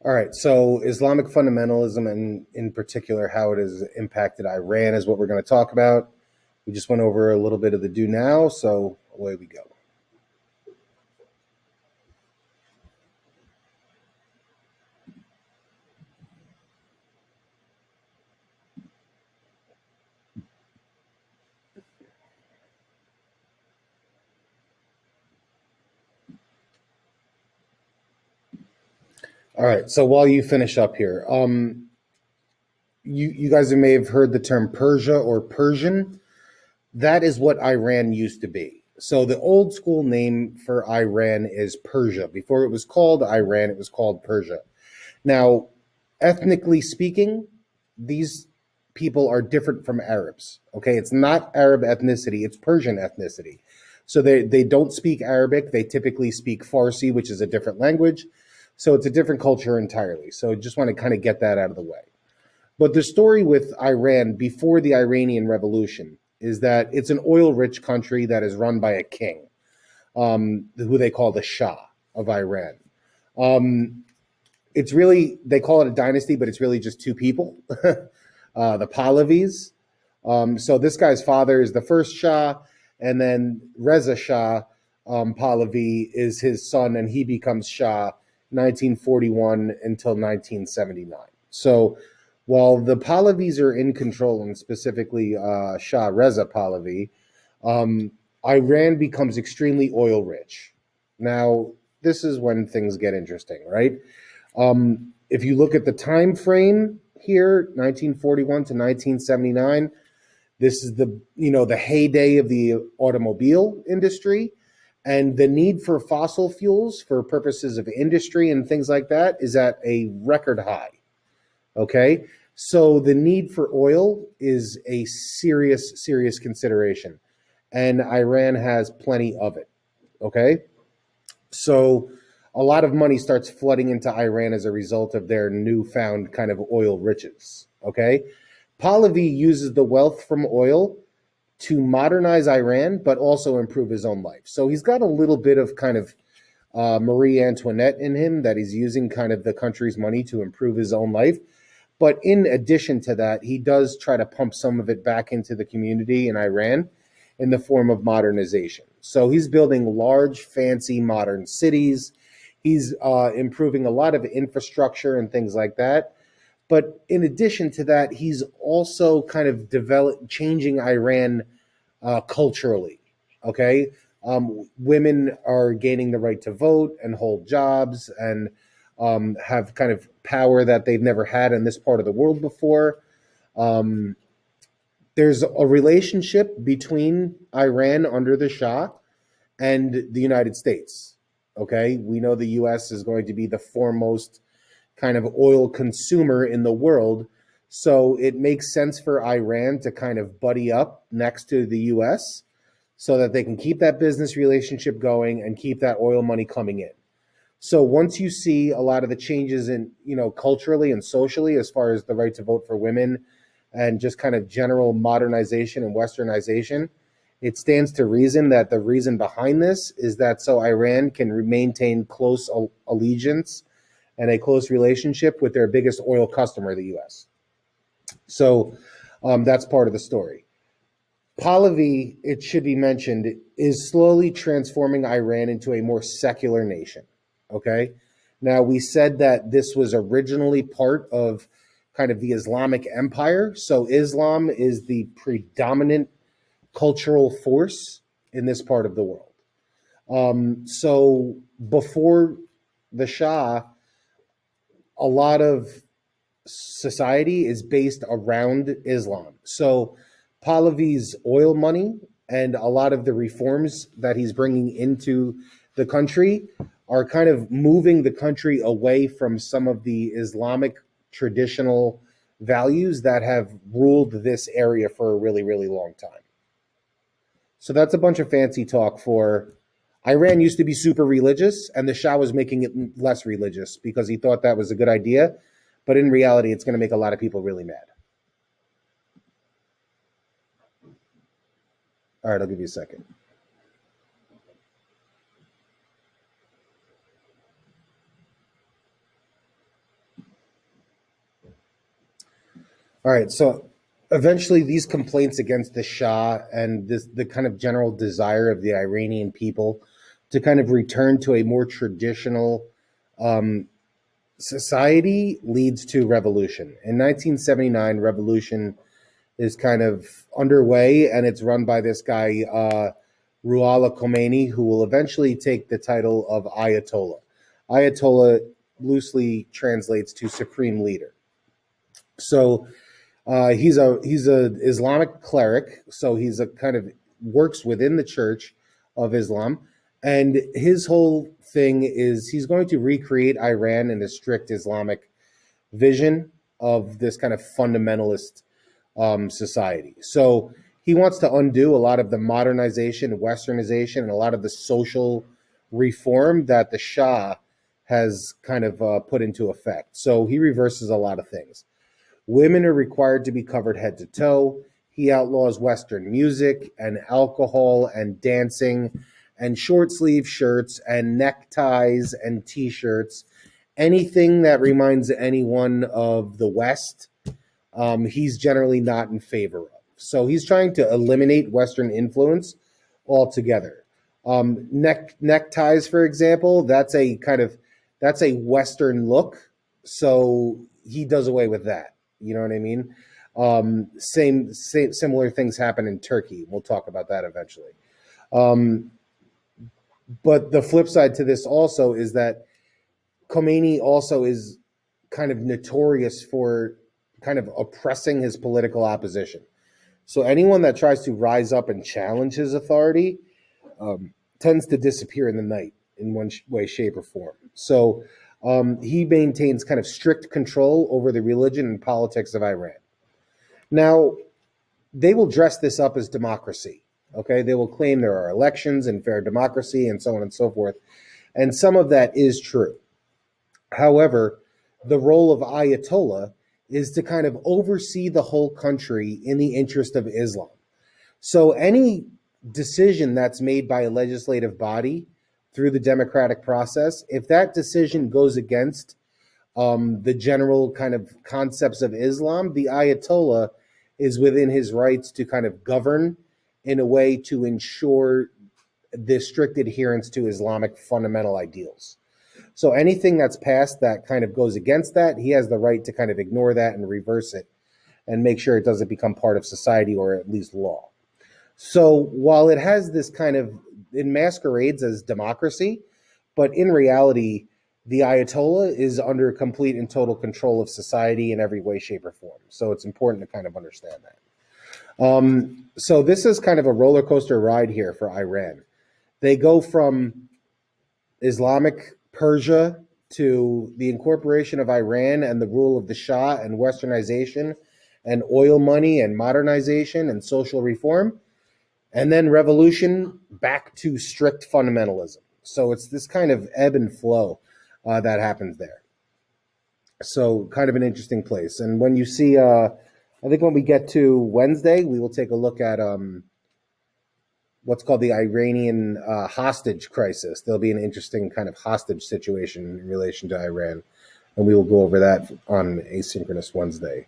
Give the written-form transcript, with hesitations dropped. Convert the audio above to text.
All right, so Islamic fundamentalism and in particular how it has impacted Iran is what we're going to talk about. We just went over a little bit of the do now, so away we go. All right, so while you finish up here, you guys may have heard the term Persia or Persian. That is what Iran used to be. So the old school name for Iran is Persia. Before it was called Iran, it was called Persia. Now, ethnically speaking, these people are different from Arabs. Okay, it's not Arab ethnicity, it's Persian ethnicity. So they don't speak Arabic, they typically speak Farsi, which is a different language. So it's a different culture entirely. So just want to kind of get that out of the way. But the story with Iran before the Iranian Revolution is that it's an oil rich country that is run by a king, who they call the Shah of Iran. It's really, they call it a dynasty, but it's really just two people, the Pahlavis. So this guy's father is the first Shah, and then Reza Shah Pahlavi is his son, and he becomes Shah 1941 until 1979. So while the Pahlavis are in control, and specifically Shah Reza Pahlavi, Iran becomes extremely oil rich. Now, this is when things get interesting, right? If you look at the time frame here, 1941 to 1979, this is the heyday of the automobile industry, and the need for fossil fuels for purposes of industry and things like that is at a record high. Okay, so the need for oil is a serious consideration, and Iran has plenty of it. Okay, so a lot of money starts flooding into Iran as a result of their newfound kind of oil riches. Okay, Pahlavi uses the wealth from oil to modernize Iran, but also improve his own life. So he's got a little bit of kind of Marie Antoinette in him, that he's using kind of the country's money to improve his own life. But in addition to that, he does try to pump some of it back into the community in Iran in the form of modernization. So he's building large, fancy, modern cities. He's improving a lot of infrastructure and things like that. But in addition to that, he's also kind of changing Iran culturally. Okay, women are gaining the right to vote and hold jobs and have kind of power that they've never had in this part of the world before. Um, there's a relationship between Iran under the Shah and the United States. Okay, we know the U.S. is going to be the foremost kind of oil consumer in the world. So it makes sense for Iran to kind of buddy up next to the US so that they can keep that business relationship going and keep that oil money coming in. So once you see a lot of the changes in, culturally and socially, as far as the right to vote for women and just kind of general modernization and westernization, it stands to reason that the reason behind this is that so Iran can maintain close allegiance and a close relationship with their biggest oil customer, the U.S. So that's part of the story. Pahlavi, it should be mentioned, is slowly transforming Iran into a more secular nation. Okay. Now, we said that this was originally part of kind of the Islamic Empire. So Islam is the predominant cultural force in this part of the world. So before the Shah, a lot of society is based around Islam. So Pahlavi's oil money and a lot of the reforms that he's bringing into the country are kind of moving the country away from some of the Islamic traditional values that have ruled this area for a really, really long time. So that's a bunch of fancy talk for Iran used to be super religious, and the Shah was making it less religious because he thought that was a good idea. But in reality, it's going to make a lot of people really mad. All right, I'll give you a second. All right, so eventually these complaints against the Shah and the kind of general desire of the Iranian people to kind of return to a more traditional um, society leads to revolution. In 1979, revolution is kind of underway, and it's run by this guy, Ruhollah Khomeini, who will eventually take the title of Ayatollah. Ayatollah loosely translates to supreme leader. So he's a Islamic cleric, so he's a kind of works within the Church of Islam, and his whole thing is he's going to recreate Iran in a strict Islamic vision of this kind of fundamentalist society. So he wants to undo a lot of the modernization, westernization, and a lot of the social reform that the Shah has kind of put into effect. So he reverses a lot of things. Women are required to be covered head to toe. He outlaws Western music and alcohol and dancing and short sleeve shirts and neckties and t shirts. Anything that reminds anyone of the West, he's generally not in favor of. So he's trying to eliminate Western influence altogether. Neckties, for example, that's a Western look. So he does away with that. You know what I mean? Same similar things happen in Turkey. We'll talk about that eventually. Um, but the flip side to this also is that Khomeini also is kind of notorious for kind of oppressing his political opposition. So anyone that tries to rise up and challenge his authority tends to disappear in the night in one way, shape, or form. So he maintains kind of strict control over the religion and politics of Iran. Now, they will dress this up as democracy. Okay, they will claim there are elections and fair democracy and so on and so forth. And some of that is true. However, the role of Ayatollah is to kind of oversee the whole country in the interest of Islam. So any decision that's made by a legislative body through the democratic process, if that decision goes against the general kind of concepts of Islam, the Ayatollah is within his rights to kind of govern in a way to ensure the strict adherence to Islamic fundamental ideals. So anything that's passed that kind of goes against that, he has the right to kind of ignore that and reverse it and make sure it doesn't become part of society or at least law. So while it has this kind of, it masquerades as democracy, but in reality, the Ayatollah is under complete and total control of society in every way, shape, or form. So it's important to kind of understand that. So this is kind of a roller coaster ride here for Iran. They go from Islamic Persia to the incorporation of Iran and the rule of the Shah and westernization and oil money and modernization and social reform, and then revolution back to strict fundamentalism. So it's this kind of ebb and flow that happens there. So kind of an interesting place. And when you see, I think when we get to Wednesday, we will take a look at what's called the Iranian hostage crisis. There'll be an interesting kind of hostage situation in relation to Iran, and we will go over that on Asynchronous Wednesday.